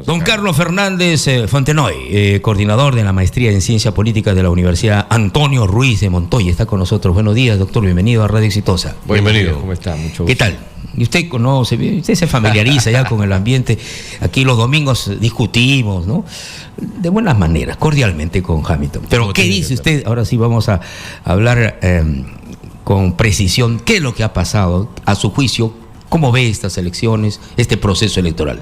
Don Carlos Fernández Fontenoy, coordinador de la Maestría en Ciencia Política de la Universidad Antonio Ruiz de Montoya, está con nosotros. Buenos días, doctor, bienvenido a Radio Exitosa. Bienvenido. ¿Cómo está? Mucho gusto. ¿Qué tal? Y usted conoce, usted se familiariza ya con el ambiente. Aquí los domingos discutimos, ¿no? De buenas maneras, cordialmente con Hamilton. Pero ¿qué dice usted? Ahora sí vamos a hablar con precisión. ¿Qué es lo que ha pasado a su juicio? ¿Cómo ve estas elecciones, este proceso electoral?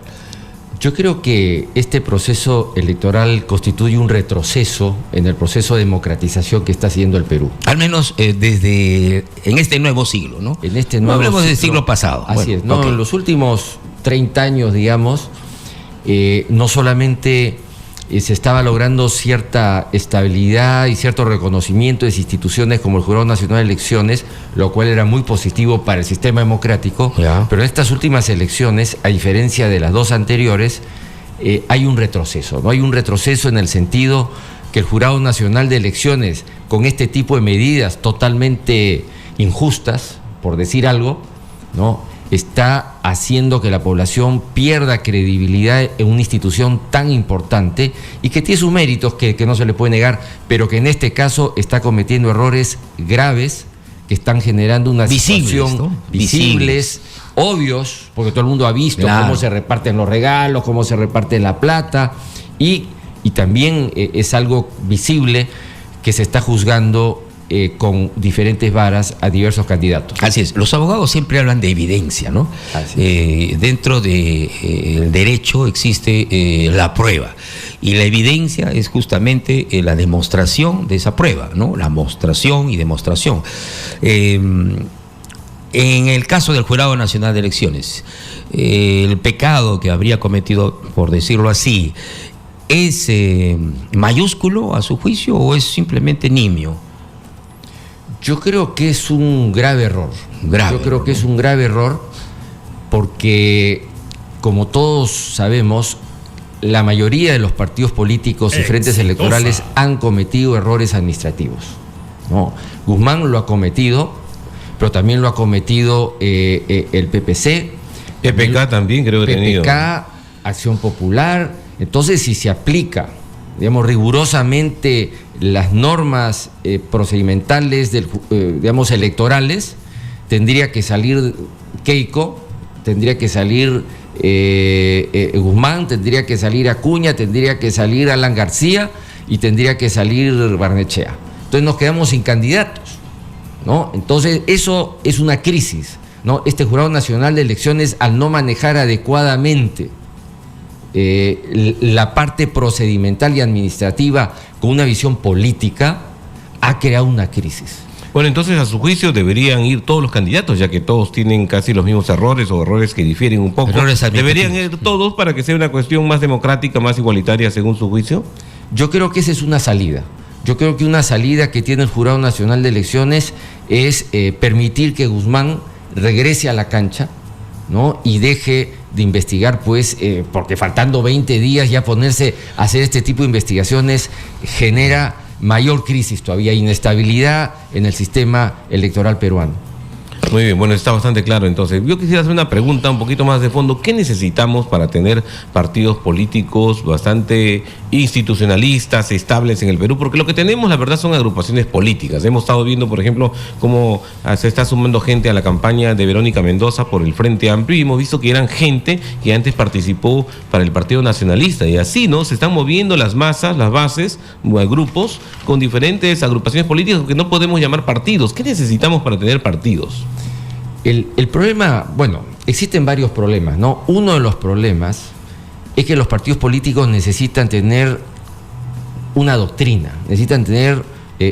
Yo creo que este proceso electoral constituye un retroceso en el proceso de democratización que está haciendo el Perú. Al menos desde en este nuevo siglo, ¿no? En este nuevo no hablemos del siglo pasado. Así bueno, es. No, okay. En los últimos 30 años, digamos, no solamente se estaba logrando cierta estabilidad y cierto reconocimiento de instituciones como el Jurado Nacional de Elecciones, lo cual era muy positivo para el sistema democrático, pero en estas últimas elecciones, a diferencia de las dos anteriores, hay un retroceso, ¿no? Hay un retroceso en el sentido que el Jurado Nacional de Elecciones, con este tipo de medidas totalmente injustas, por decir algo, ¿no?, está haciendo que la población pierda credibilidad en una institución tan importante y que tiene sus méritos que no se le puede negar, pero que en este caso está cometiendo errores graves que están generando una situación ¿no? visibles, obvios, porque todo el mundo ha visto cómo se reparten los regalos, cómo se reparte la plata y también es algo visible que se está juzgando con diferentes varas a diversos candidatos. Así es, los abogados siempre hablan de evidencia, ¿no? Dentro del derecho existe la prueba y la evidencia es justamente la demostración de esa prueba, ¿no? La mostración y demostración. En el caso del Jurado Nacional de Elecciones, el pecado que habría cometido, por decirlo así, ¿es mayúsculo a su juicio o es simplemente nimio? Yo creo que es un grave error. Yo creo que es un grave error porque, como todos sabemos, la mayoría de los partidos políticos y frentes electorales han cometido errores administrativos, ¿no? Guzmán lo ha cometido, pero también lo ha cometido el PPC. PPK también creo que ha tenido. PPK, Acción Popular. Entonces, si se aplica, digamos, rigurosamente las normas procedimentales digamos, electorales, tendría que salir Keiko, tendría que salir Guzmán, tendría que salir Acuña, tendría que salir Alan García y tendría que salir Barnechea. Entonces nos quedamos sin candidatos, ¿no? Entonces eso es una crisis, ¿no? Este Jurado Nacional de Elecciones, al no manejar adecuadamente la parte procedimental y administrativa con una visión política, ha creado una crisis. Bueno, entonces a su juicio deberían ir todos los candidatos, ya que todos tienen casi los mismos errores o errores que difieren un poco. ¿Deberían ir todos para que sea una cuestión más democrática, más igualitaria según su juicio? Yo creo que esa es una salida. Yo creo que una salida que tiene el Jurado Nacional de Elecciones es permitir que Guzmán regrese a la cancha, ¿no? Y deje de investigar, pues, porque faltando 20 días ya ponerse a hacer este tipo de investigaciones genera mayor crisis todavía, inestabilidad en el sistema electoral peruano. Muy bien, bueno, está bastante claro. Entonces, yo quisiera hacer una pregunta un poquito más de fondo. ¿Qué necesitamos para tener partidos políticos bastante institucionalistas, estables en el Perú? Porque lo que tenemos, la verdad, son agrupaciones políticas. Hemos estado viendo, por ejemplo, cómo se está sumando gente a la campaña de Verónica Mendoza por el Frente Amplio, y hemos visto que eran gente que antes participó para el Partido Nacionalista, y así, ¿no? Se están moviendo las masas, las bases, grupos con diferentes agrupaciones políticas que no podemos llamar partidos. ¿Qué necesitamos para tener partidos? El problema, bueno, existen varios problemas, ¿no? Uno de los problemas es que los partidos políticos necesitan tener una doctrina, necesitan tener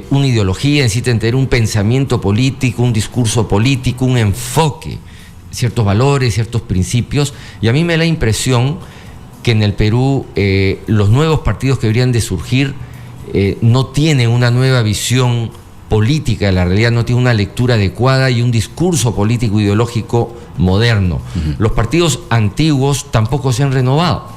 una ideología, necesitan tener un pensamiento político, un discurso político, un enfoque, ciertos valores, ciertos principios, y a mí me da la impresión que en el Perú los nuevos partidos que deberían de surgir no tienen una nueva visión política de la realidad, no tiene una lectura adecuada y un discurso político ideológico moderno. Los partidos antiguos tampoco se han renovado.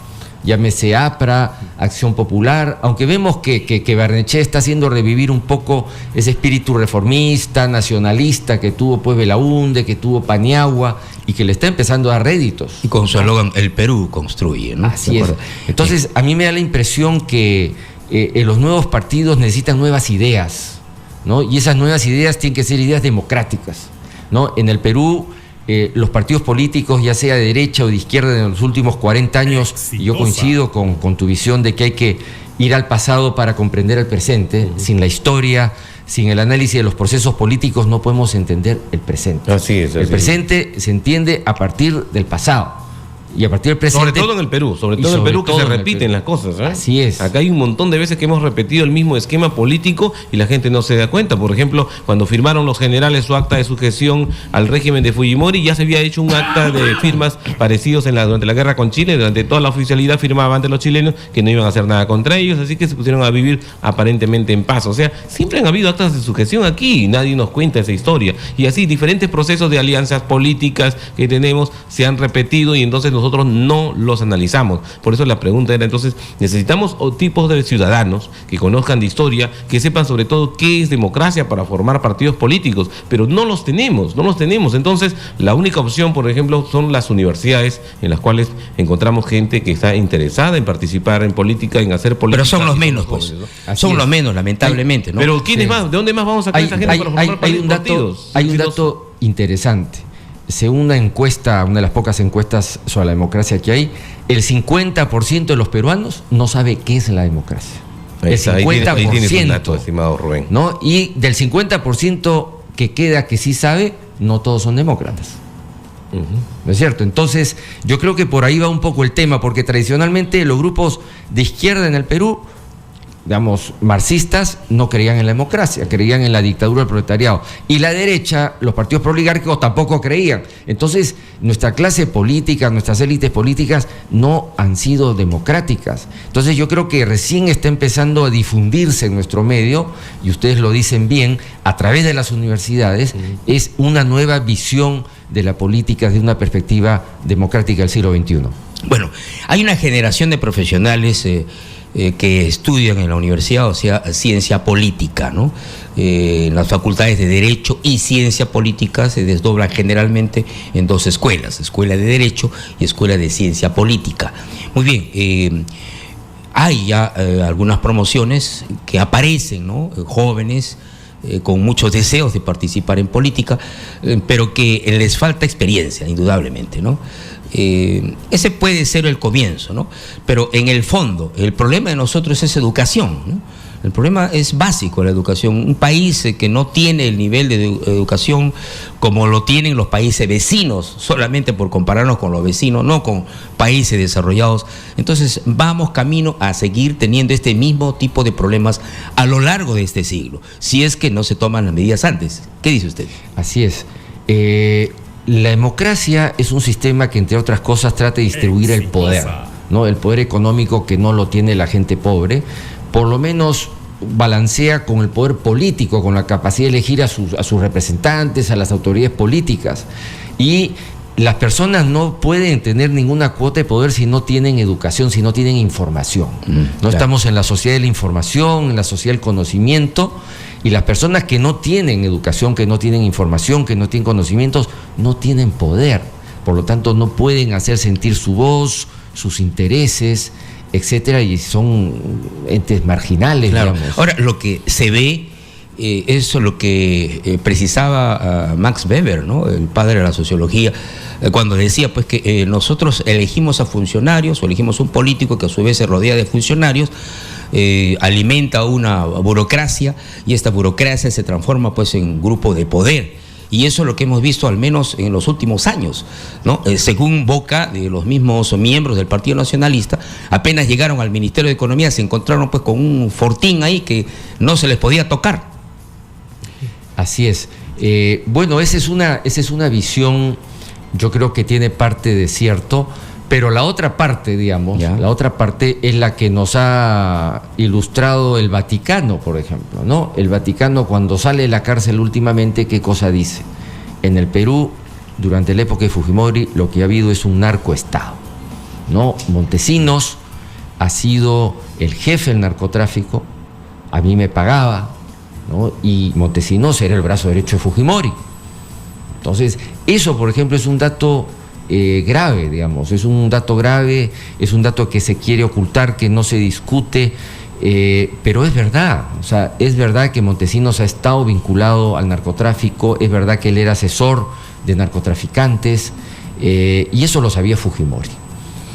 Llámese APRA, Acción Popular, aunque vemos que Barnechea está haciendo revivir un poco ese espíritu reformista, nacionalista que tuvo pues Belaúnde, que tuvo Paniagua y que le está empezando a dar réditos. Y con su eslogan, el Perú construye, ¿no? Así es. Entonces, a mí me da la impresión que los nuevos partidos necesitan nuevas ideas, ¿no? Y esas nuevas ideas tienen que ser ideas democráticas, ¿no? En el Perú, los partidos políticos, ya sea de derecha o de izquierda, en los últimos 40 años, y yo coincido con tu visión de que hay que ir al pasado para comprender el presente. Sin la historia, sin el análisis de los procesos políticos, no podemos entender el presente. Así es. El presente se entiende a partir del pasado. Y a partir del presente... Sobre todo en el Perú, que se repiten las cosas. Así es. Acá hay un montón de veces que hemos repetido el mismo esquema político y la gente no se da cuenta. Por ejemplo, cuando firmaron los generales su acta de sujeción al régimen de Fujimori, ya se había hecho un acta de firmas parecidos durante la guerra con Chile. Durante toda la oficialidad firmaban ante los chilenos que no iban a hacer nada contra ellos, así que se pusieron a vivir aparentemente en paz. O sea, siempre han habido actas de sujeción aquí y nadie nos cuenta esa historia. Y así, diferentes procesos de alianzas políticas que tenemos se han repetido y entonces nosotros no los analizamos. Por eso la pregunta era, entonces, necesitamos tipos de ciudadanos que conozcan de historia, que sepan sobre todo qué es democracia para formar partidos políticos, pero no los tenemos. Entonces, la única opción, por ejemplo, son las universidades, en las cuales encontramos gente que está interesada en participar en política, en hacer política. Pero son los menos, pues. Son los menos, lamentablemente, ¿no? Pero ¿quiénes más? ¿De dónde más vamos a sacar esa gente para formar partidos? Hay un dato interesante. Según una encuesta, una de las pocas encuestas sobre la democracia que hay, el 50% de los peruanos no sabe qué es la democracia. El 50%. Ahí tienes un dato, estimado Rubén. ¿No? Y del 50% que queda que sí sabe, no todos son demócratas. ¿No es cierto? Entonces, yo creo que por ahí va un poco el tema, porque tradicionalmente los grupos de izquierda en el Perú, digamos, marxistas, no creían en la democracia, creían en la dictadura del proletariado. Y la derecha, los partidos proligárquicos tampoco creían. Entonces, nuestra clase política, nuestras élites políticas no han sido democráticas. Entonces, yo creo que recién está empezando a difundirse en nuestro medio, y ustedes lo dicen bien, a través de las universidades, es una nueva visión de la política desde una perspectiva democrática del siglo XXI. Bueno, hay una generación de profesionales que estudian en la universidad, o sea, ciencia política, ¿no? En las facultades de Derecho y Ciencia Política se desdoblan generalmente en dos escuelas, Escuela de Derecho y Escuela de Ciencia Política. Muy bien, hay ya algunas promociones que aparecen, ¿no? Jóvenes con muchos deseos de participar en política, pero que les falta experiencia, indudablemente, ¿no? Ese puede ser el comienzo, ¿no? Pero en el fondo, el problema de nosotros es educación, ¿no? El problema es básico, la educación. Un país que no tiene el nivel de educación como lo tienen los países vecinos, solamente por compararnos con los vecinos, no con países desarrollados. Entonces vamos camino a seguir teniendo este mismo tipo de problemas a lo largo de este siglo, si es que no se toman las medidas antes. ¿Qué dice usted? Así es. La democracia es un sistema que, entre otras cosas, trata de distribuir el poder, ¿no? El poder económico que no lo tiene la gente pobre, por lo menos balancea con el poder político, con la capacidad de elegir a sus representantes, a las autoridades políticas. Y las personas no pueden tener ninguna cuota de poder si no tienen educación, si no tienen información. No estamos en la sociedad de la información, en la sociedad del conocimiento, y las personas que no tienen educación, que no tienen información, que no tienen conocimientos, no tienen poder. Por lo tanto, no pueden hacer sentir su voz, sus intereses, etcétera, y son entes marginales, claro. Digamos. Ahora, lo que se ve, eso es lo que precisaba Max Weber, ¿no? El padre de la sociología, cuando decía pues que nosotros elegimos a funcionarios o elegimos un político que a su vez se rodea de funcionarios, alimenta una burocracia y esta burocracia se transforma pues en grupo de poder. Y eso es lo que hemos visto al menos en los últimos años, ¿no? Según boca de los mismos miembros del Partido Nacionalista, apenas llegaron al Ministerio de Economía se encontraron pues con un fortín ahí que no se les podía tocar. Así es. Bueno, esa es una visión, yo creo que tiene parte de cierto, pero la otra parte, digamos, la otra parte es la que nos ha ilustrado el Vaticano, por ejemplo, ¿no? El Vaticano, cuando sale de la cárcel últimamente, ¿qué cosa dice? En el Perú, durante la época de Fujimori, lo que ha habido es un narcoestado, ¿no? Montesinos ha sido el jefe del narcotráfico, a mí me pagaba, ¿no? Y Montesinos era el brazo derecho de Fujimori. Entonces, eso, por ejemplo, es un dato grave, digamos, es un dato grave, es un dato que se quiere ocultar, que no se discute, pero es verdad, o sea, es verdad que Montesinos ha estado vinculado al narcotráfico, es verdad que él era asesor de narcotraficantes, y eso lo sabía Fujimori,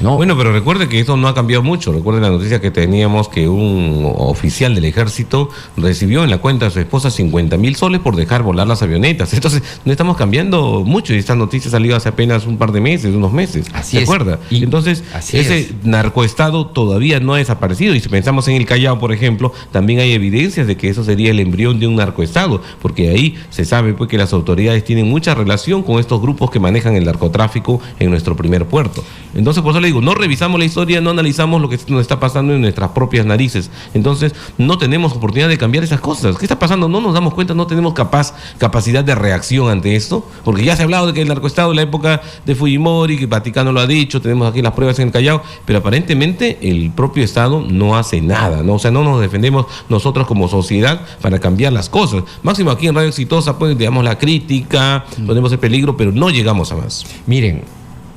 ¿no? Bueno, pero recuerde que eso no ha cambiado mucho. Recuerde la noticia que teníamos, que un oficial del ejército recibió en la cuenta de su esposa 50.000 soles por dejar volar las avionetas. Entonces, no estamos cambiando mucho, y esta noticia salió hace apenas un par de meses, unos meses. Así ¿Se es. acuerda? Y entonces, ese narcoestado todavía no ha desaparecido. Y si pensamos en el Callao, por ejemplo, también hay evidencias de que eso sería el embrión de un narcoestado, porque ahí se sabe pues que las autoridades tienen mucha relación con estos grupos que manejan el narcotráfico en nuestro primer puerto. Entonces, por eso le digo, no revisamos la historia, no analizamos lo que nos está pasando en nuestras propias narices. Entonces, no tenemos oportunidad de cambiar esas cosas. ¿Qué está pasando? No nos damos cuenta, no tenemos capacidad de reacción ante esto, porque ya se ha hablado de que el narcoestado en la época de Fujimori, que Vaticano lo ha dicho, tenemos aquí las pruebas en el Callao, pero aparentemente el propio Estado no hace nada, ¿no? O sea, no nos defendemos nosotros como sociedad para cambiar las cosas. Máximo aquí en Radio Exitosa, pues, digamos la crítica, ponemos el peligro, pero no llegamos a más. Miren,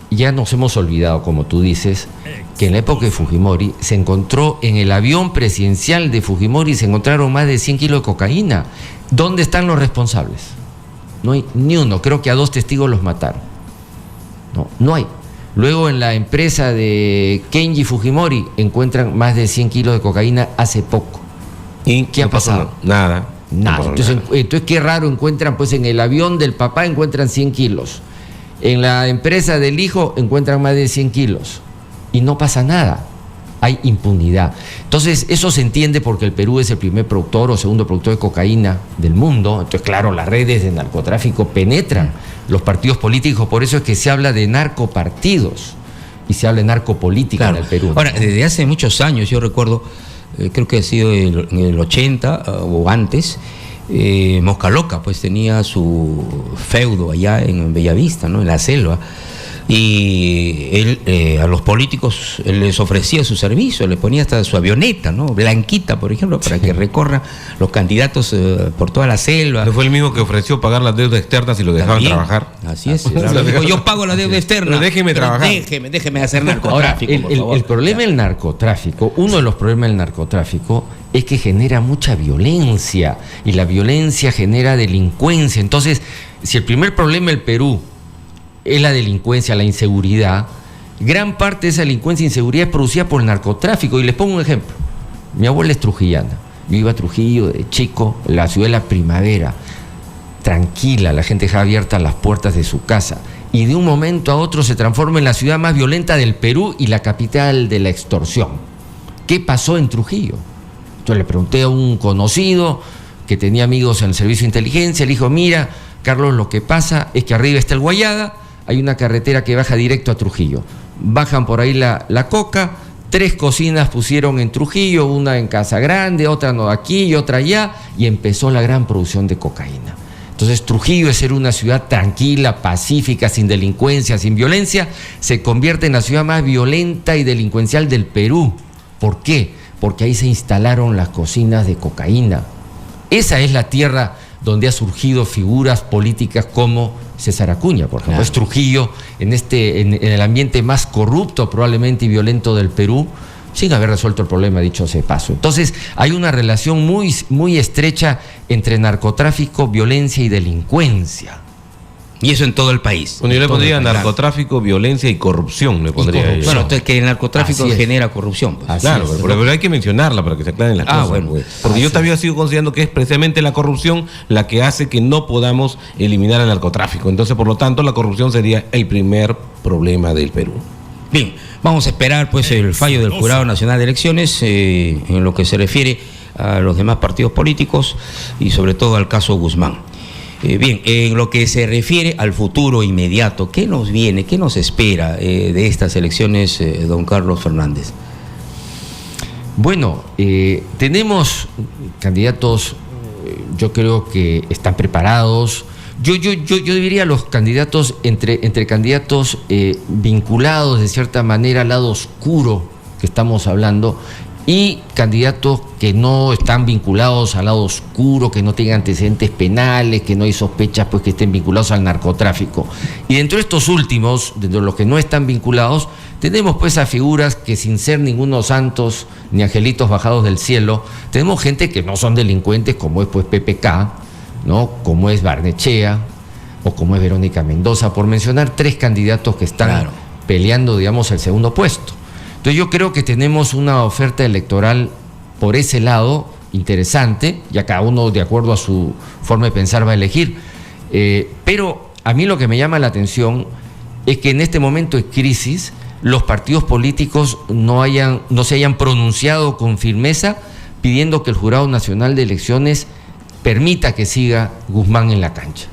ya nos hemos olvidado, como tú dices, que en la época de Fujimori se encontró en el avión presidencial de Fujimori, se encontraron más de 100 kilos de cocaína. ¿Dónde están los responsables? No hay ni uno. Creo que a 2 testigos los mataron. No hay. Luego en la empresa de Kenji Fujimori encuentran más de 100 kilos de cocaína hace poco. ¿Y qué ha pasado? Nada. Nada. Entonces, qué raro, encuentran, pues en el avión del papá encuentran 100 kilos. En la empresa del hijo encuentran más de 100 kilos y no pasa nada, hay impunidad. Entonces eso se entiende porque el Perú es el primer productor o segundo productor de cocaína del mundo. Entonces, claro, las redes de narcotráfico penetran los partidos políticos, por eso es que se habla de narcopartidos y se habla de narcopolítica en el Perú. Ahora, desde hace muchos años, yo recuerdo, creo que ha sido en el 80 o antes, Mosca Loca pues tenía su feudo allá en Bellavista, ¿no? En la selva, y él a los políticos les ofrecía su servicio, le ponía hasta su avioneta, ¿no? Blanquita, por ejemplo, para que recorran los candidatos por toda la selva. ¿No fue el mismo que ofreció pagar las deudas externas y lo dejaban trabajar? Así es. Dijo, yo pago la deuda externa, pero déjeme trabajar. Déjeme hacer narcotráfico. Ahora, el problema del narcotráfico, uno de los problemas del narcotráfico es que genera mucha violencia, y la violencia genera delincuencia. Entonces, si el primer problema del Perú es la delincuencia, la inseguridad, gran parte de esa delincuencia e inseguridad es producida por el narcotráfico. Y les pongo un ejemplo. Mi abuela es trujillana. Yo iba a Trujillo de chico, la ciudad de la primavera, tranquila, la gente dejaba abiertas las puertas de su casa. Y de un momento a otro se transforma en la ciudad más violenta del Perú y la capital de la extorsión. ¿Qué pasó en Trujillo? Entonces le pregunté a un conocido que tenía amigos en el servicio de inteligencia, le dijo, mira, Carlos, lo que pasa es que arriba está el Guayada, hay una carretera que baja directo a Trujillo. Bajan por ahí la coca, 3 cocinas pusieron en Trujillo, una en Casa Grande, otra no aquí y otra allá, y empezó la gran producción de cocaína. Entonces Trujillo, de ser una ciudad tranquila, pacífica, sin delincuencia, sin violencia, se convierte en la ciudad más violenta y delincuencial del Perú. ¿Por qué? Porque ahí se instalaron las cocinas de cocaína. Esa es la tierra donde ha surgido figuras políticas como César Acuña, por ejemplo. Claro. Es Trujillo, en el ambiente más corrupto probablemente y violento del Perú, sin haber resuelto el problema, dicho sea de paso. Entonces, hay una relación muy, muy estrecha entre narcotráfico, violencia y delincuencia. Y eso en todo el país. Bueno, yo le pondría narcotráfico, violencia y corrupción. Le pondría bueno, entonces que el narcotráfico genera corrupción. Pues. Claro, pero hay que mencionarla para que se aclaren las cosas. Bueno, porque yo todavía sigo considerando que es precisamente la corrupción la que hace que no podamos eliminar el narcotráfico. Entonces, por lo tanto, la corrupción sería el primer problema del Perú. Bien, vamos a esperar pues el fallo del Jurado Nacional de Elecciones en lo que se refiere a los demás partidos políticos y sobre todo al caso Guzmán. Bien, en lo que se refiere al futuro inmediato, ¿qué nos viene, qué nos espera de estas elecciones, don Carlos Fernández? Bueno, tenemos candidatos, yo creo que están preparados. Yo diría los candidatos, entre candidatos vinculados de cierta manera al lado oscuro que estamos hablando, y candidatos que no están vinculados al lado oscuro, que no tengan antecedentes penales, que no hay sospechas pues que estén vinculados al narcotráfico. Y dentro de estos últimos, dentro de los que no están vinculados, tenemos pues a figuras que sin ser ningunos santos ni angelitos bajados del cielo, tenemos gente que no son delincuentes, como es pues PPK, ¿no? Como es Barnechea o como es Verónica Mendoza, por mencionar 3 candidatos que están peleando, digamos, el segundo puesto. Entonces yo creo que tenemos una oferta electoral por ese lado interesante, ya cada uno de acuerdo a su forma de pensar va a elegir, pero a mí lo que me llama la atención es que en este momento de crisis los partidos políticos no se hayan pronunciado con firmeza pidiendo que el Jurado Nacional de Elecciones permita que siga Guzmán en la cancha,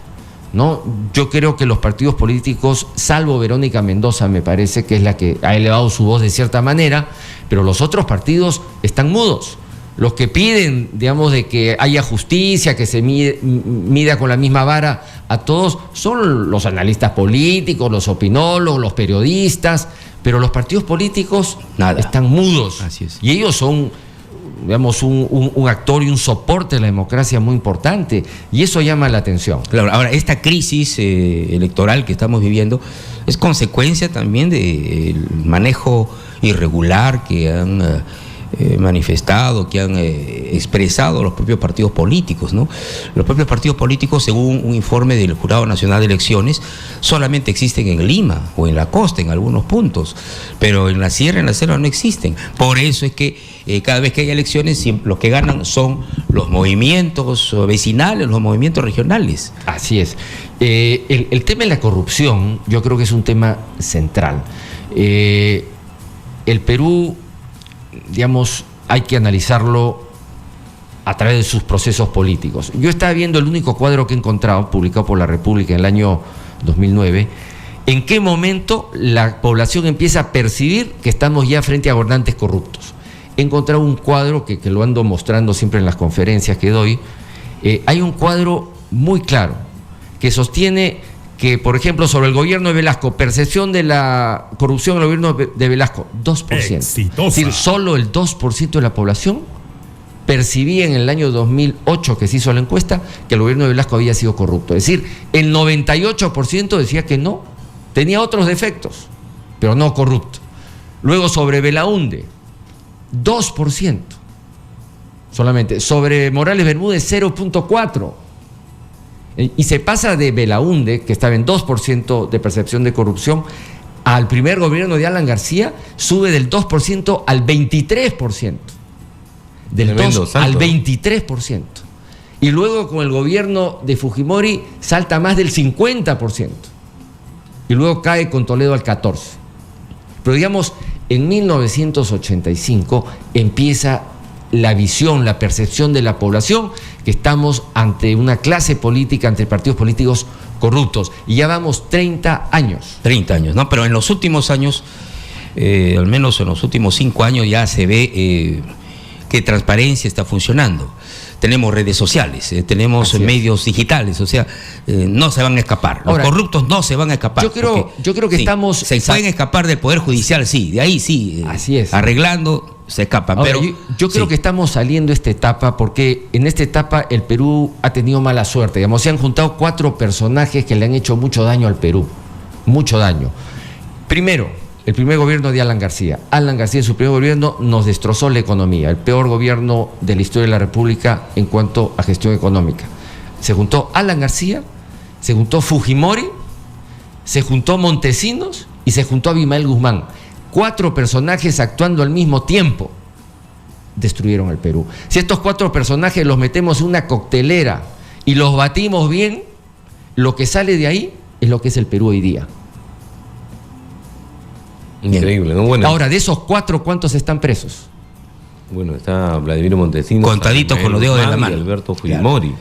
¿no? Yo creo que los partidos políticos, salvo Verónica Mendoza, me parece que es la que ha elevado su voz de cierta manera, pero los otros partidos están mudos. Los que piden, digamos, de que haya justicia, que se mida con la misma vara a todos, son los analistas políticos, los opinólogos, los periodistas, pero los partidos políticos están mudos. Así es. Y ellos son, digamos, un actor y un soporte de la democracia muy importante, y eso llama la atención. Claro, ahora, esta crisis electoral que estamos viviendo es consecuencia también del manejo irregular que han manifestado, que han expresado los propios partidos políticos, ¿no? Los propios partidos políticos, según un informe del Jurado Nacional de Elecciones, solamente existen en Lima o en la costa, en algunos puntos, pero en la sierra, en la selva no existen. Por eso es que cada vez que hay elecciones, los que ganan son los movimientos vecinales, los movimientos regionales. Así es. El tema de la corrupción, yo creo que es un tema central. El Perú, digamos, hay que analizarlo a través de sus procesos políticos. Yo estaba viendo el único cuadro que he encontrado, publicado por La República en el año 2009, en qué momento la población empieza a percibir que estamos ya frente a gobernantes corruptos. He encontrado un cuadro que lo ando mostrando siempre en las conferencias que doy. Hay un cuadro muy claro que sostiene que, por ejemplo, sobre el gobierno de Velasco, percepción de la corrupción del gobierno de Velasco, 2%. Exitosa. Es decir, solo el 2% de la población percibía en el año 2008 que se hizo la encuesta que el gobierno de Velasco había sido corrupto. Es decir, el 98% decía que no, tenía otros defectos, pero no corrupto. Luego sobre Belaúnde, 2% solamente. Sobre Morales Bermúdez, 0.4%. Y se pasa de Belaúnde, que estaba en 2% de percepción de corrupción, al primer gobierno de Alan García, sube del 2% al 23%. Del 2 al 23%. Y luego con el gobierno de Fujimori salta más del 50%. Y luego cae con Toledo al 14%. Pero digamos, en 1985 empieza la visión, la percepción de la población que estamos ante una clase política, ante partidos políticos corruptos. Y ya vamos 30 años. 30 años, ¿no? Pero en los últimos años, al menos en los últimos 5 años, ya se ve que transparencia está funcionando. Tenemos redes sociales, tenemos medios digitales, o sea, no se van a escapar. Los corruptos no se van a escapar. Yo creo que estamos... Se pueden escapar del Poder Judicial, sí, de ahí sí. Así es. Arreglando, se escapan. Ahora, pero yo creo que estamos saliendo de esta etapa porque en esta etapa el Perú ha tenido mala suerte. Digamos, se han juntado 4 personajes que le han hecho mucho daño al Perú. Mucho daño. Primero, el primer gobierno de Alan García. Alan García en su primer gobierno nos destrozó la economía, el peor gobierno de la historia de la República en cuanto a gestión económica. Se juntó Alan García, se juntó Fujimori, se juntó Montesinos y se juntó Abimael Guzmán. 4 personajes actuando al mismo tiempo destruyeron el Perú. Si estos 4 personajes los metemos en una coctelera y los batimos bien, lo que sale de ahí es lo que es el Perú hoy día. Increíble, ¿no? Bueno, ahora, de esos 4, ¿cuántos están presos? Bueno, está Vladimiro Montesinos, contaditos con los dedos de la mano. Y Alberto Fujimori.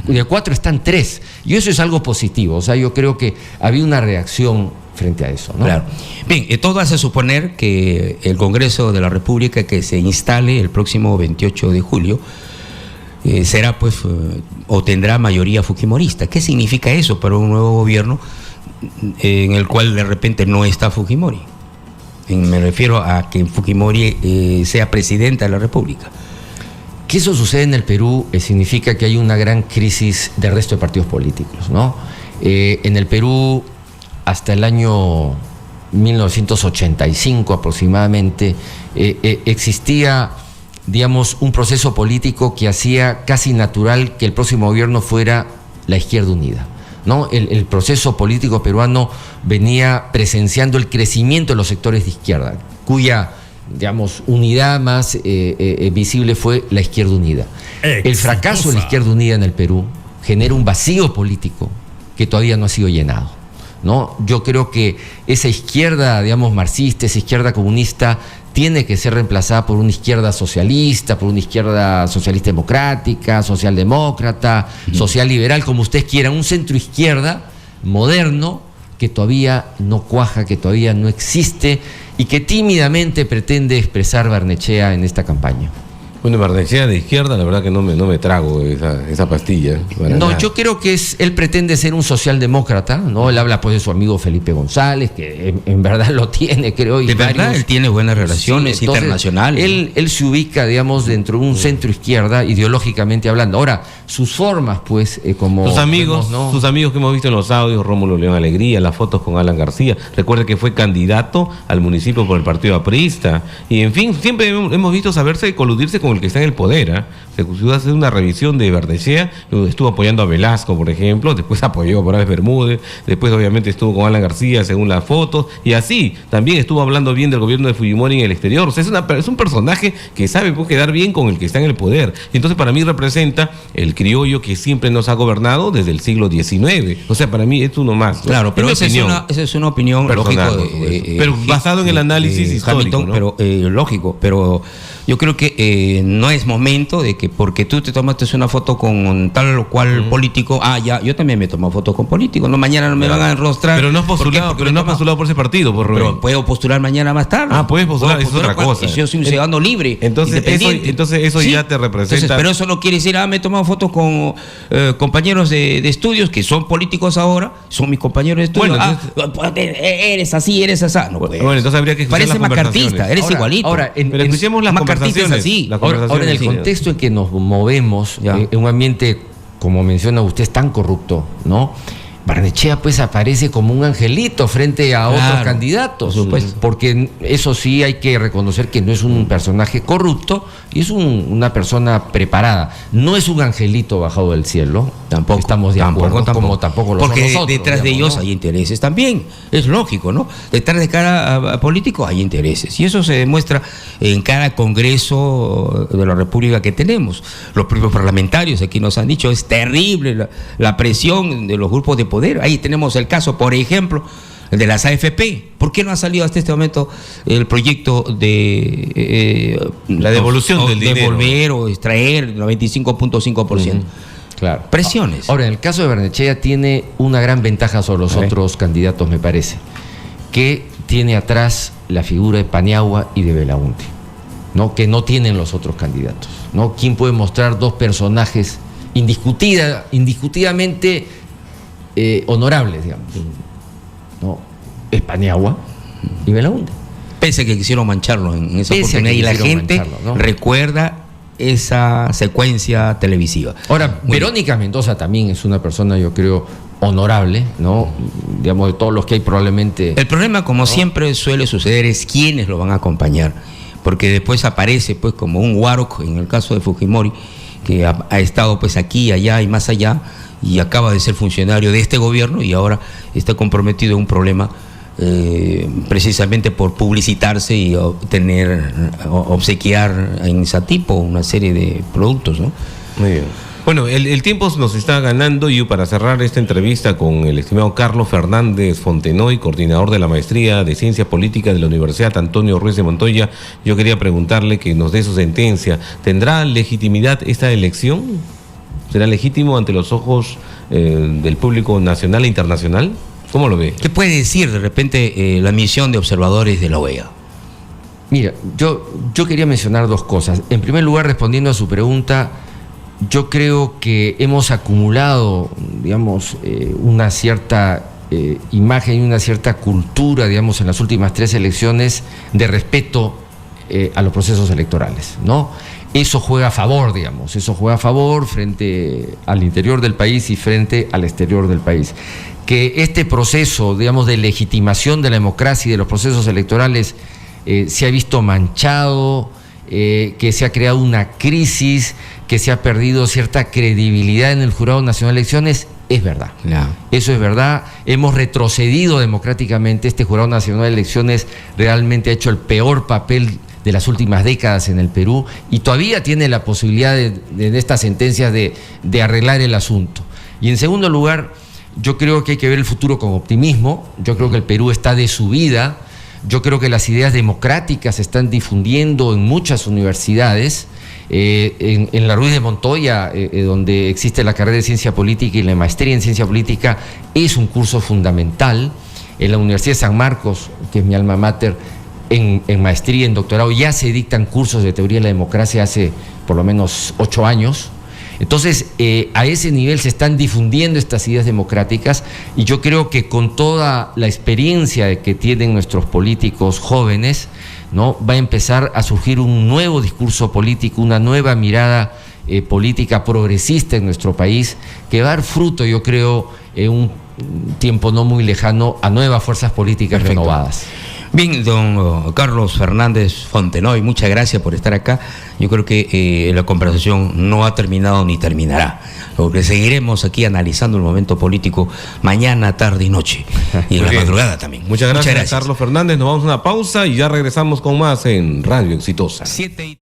Claro. De 4 están 3. Y eso es algo positivo. O sea, yo creo que había una reacción frente a eso, ¿no? Claro. Bien, todo hace suponer que el Congreso de la República, que se instale el próximo 28 de julio, será pues, o tendrá mayoría fujimorista. ¿Qué significa eso para un nuevo gobierno en el cual de repente no está Fujimori? me refiero a que Fujimori sea presidenta de la República. Que eso sucede en el Perú significa que hay una gran crisis del resto de partidos políticos, ¿no? En el Perú, hasta el año 1985 aproximadamente, existía, digamos, un proceso político que hacía casi natural que el próximo gobierno fuera la izquierda unida, ¿no? El proceso político peruano venía presenciando el crecimiento de los sectores de izquierda, cuya, digamos, unidad más visible fue la izquierda unida. El fracaso de la izquierda unida en el Perú genera un vacío político que todavía no ha sido llenado, ¿no? Yo creo que esa izquierda, digamos, marxista, esa izquierda comunista, tiene que ser reemplazada por una izquierda socialista, por una izquierda socialista democrática, socialdemócrata, social liberal, como ustedes quieran, un centro izquierda moderno que todavía no cuaja, que todavía no existe y que tímidamente pretende expresar Barnechea en esta campaña. Bueno, Barnechea de izquierda, la verdad que no me trago esa pastilla. No, yo creo que él pretende ser un socialdemócrata, ¿no? Él habla pues de su amigo Felipe González, que en verdad lo tiene, creo. Y de verdad, él tiene buenas relaciones internacionales. Él se ubica, digamos, dentro de un centro izquierda, ideológicamente hablando. Ahora, sus formas, pues, como... Sus amigos que hemos visto en los audios, Rómulo León Alegría, las fotos con Alan García. Recuerde que fue candidato al municipio por el partido aprista. Y en fin, siempre hemos visto saberse y coludirse con el que está en el poder, Se pudo hacer una revisión de Barnechea, estuvo apoyando a Velasco, por ejemplo, después apoyó a Morales Bermúdez, después obviamente estuvo con Alan García, según las fotos, y así también estuvo hablando bien del gobierno de Fujimori en el exterior. O sea, es un personaje que sabe quedar bien con el que está en el poder. Entonces, para mí representa el criollo que siempre nos ha gobernado desde el siglo XIX. O sea, para mí es uno más, ¿no? Claro, pero esa es una opinión personal, lógico, pero basado en el análisis histórico, Hamilton, ¿no? Pero lógico, pero yo creo que no es momento de que porque tú te tomaste una foto con tal o cual político, ya, yo también me tomo fotos con políticos, no, mañana no me van a enrostrar. Pero no has postulado, por ese partido, por Rubén. Pero puedo postular mañana más tarde. Puedes postular, eso es otra cosa. Yo soy un ciudadano libre, independiente. Eso ¿Sí? ya te representa. Pero eso no quiere decir, me he tomado fotos con compañeros de estudios que son políticos ahora, son mis compañeros de estudios. Bueno, eres así, eres así. No, pues. Bueno, entonces habría que escuchar parece las macartista, eres ahora, igualito. Ahora, pero escuchemos las conversaciones. Así. Ahora, en el contexto en que nos movemos, en un ambiente, como menciona usted, es tan corrupto, ¿no? Barnechea pues aparece como un angelito frente a otros candidatos, porque eso sí hay que reconocer que no es un personaje corrupto y es una persona preparada, no es un angelito bajado del cielo, tampoco estamos de acuerdo, como tampoco lo porque somos nosotros, detrás de ellos hay intereses también, es lógico, ¿no? Detrás de cada político hay intereses y eso se demuestra en cada congreso de la República que tenemos. Los propios parlamentarios aquí nos han dicho, es terrible la presión de los grupos de poder. Ahí tenemos el caso, por ejemplo, el de las AFP. ¿Por qué no ha salido hasta este momento el proyecto de la devolución del dinero? Devolver o extraer el 95.5%. Claro. Presiones. Ahora, en el caso de Barnechea tiene una gran ventaja sobre los otros candidatos, me parece, que tiene atrás la figura de Paniagua y de Belaunde, ¿no? Que no tienen los otros candidatos, ¿no? ¿Quién puede mostrar dos personajes indiscutidamente honorables, digamos, ¿no? Es Paniagua y Belaunde. Pese a que quisieron mancharlo en esa oportunidad y la gente recuerda esa secuencia televisiva. Ahora, Verónica Mendoza también es una persona, yo creo, honorable, ¿no? Digamos, de todos los que hay probablemente... El problema, como siempre suele suceder, es quiénes lo van a acompañar, porque después aparece pues como un Huároco, en el caso de Fujimori, que ha estado pues aquí, allá y más allá, y acaba de ser funcionario de este gobierno y ahora está comprometido en un problema precisamente por publicitarse y obsequiar en Satipo una serie de productos, ¿no? Muy bien. Bueno, el tiempo nos está ganando y para cerrar esta entrevista con el estimado Carlos Fernández Fontenoy, coordinador de la Maestría de Ciencia Política de la Universidad Antonio Ruiz de Montoya, yo quería preguntarle que nos dé su sentencia. ¿Tendrá legitimidad esta elección? ¿Será legítimo ante los ojos del público nacional e internacional? ¿Cómo lo ve? ¿Qué puede decir de repente la misión de observadores de la OEA? Mira, yo quería mencionar dos cosas. En primer lugar, respondiendo a su pregunta, yo creo que hemos acumulado, digamos, una cierta imagen y una cierta cultura, digamos, en las últimas 3 elecciones de respeto a los procesos electorales, ¿no? Eso juega a favor, digamos, eso juega a favor frente al interior del país y frente al exterior del país. Que este proceso, digamos, de legitimación de la democracia y de los procesos electorales se ha visto manchado, que se ha creado una crisis, que se ha perdido cierta credibilidad en el Jurado Nacional de Elecciones, es verdad. No. Eso es verdad. Hemos retrocedido democráticamente. Este Jurado Nacional de Elecciones realmente ha hecho el peor papel de las últimas décadas en el Perú y todavía tiene la posibilidad de estas sentencias de arreglar el asunto. Y en segundo lugar, yo creo que hay que ver el futuro con optimismo. Yo creo que el Perú está de subida. Yo creo que las ideas democráticas se están difundiendo en muchas universidades. En la Ruiz de Montoya, donde existe la carrera de Ciencia Política y la maestría en Ciencia Política, es un curso fundamental. En la Universidad de San Marcos, que es mi alma mater, en maestría, en doctorado, ya se dictan cursos de teoría de la democracia hace por lo menos 8 años. Entonces, a ese nivel se están difundiendo estas ideas democráticas y yo creo que con toda la experiencia que tienen nuestros políticos jóvenes, ¿no?, va a empezar a surgir un nuevo discurso político, una nueva mirada política progresista en nuestro país, que va a dar fruto, yo creo, en un tiempo no muy lejano, a nuevas fuerzas políticas renovadas. Bien, don Carlos Fernández Fontenoy, muchas gracias por estar acá. Yo creo que la conversación no ha terminado ni terminará, porque seguiremos aquí analizando el momento político mañana, tarde y noche, y en la madrugada también. Muchas gracias, Carlos Fernández. Nos vamos a una pausa y ya regresamos con más en Radio Exitosa. 7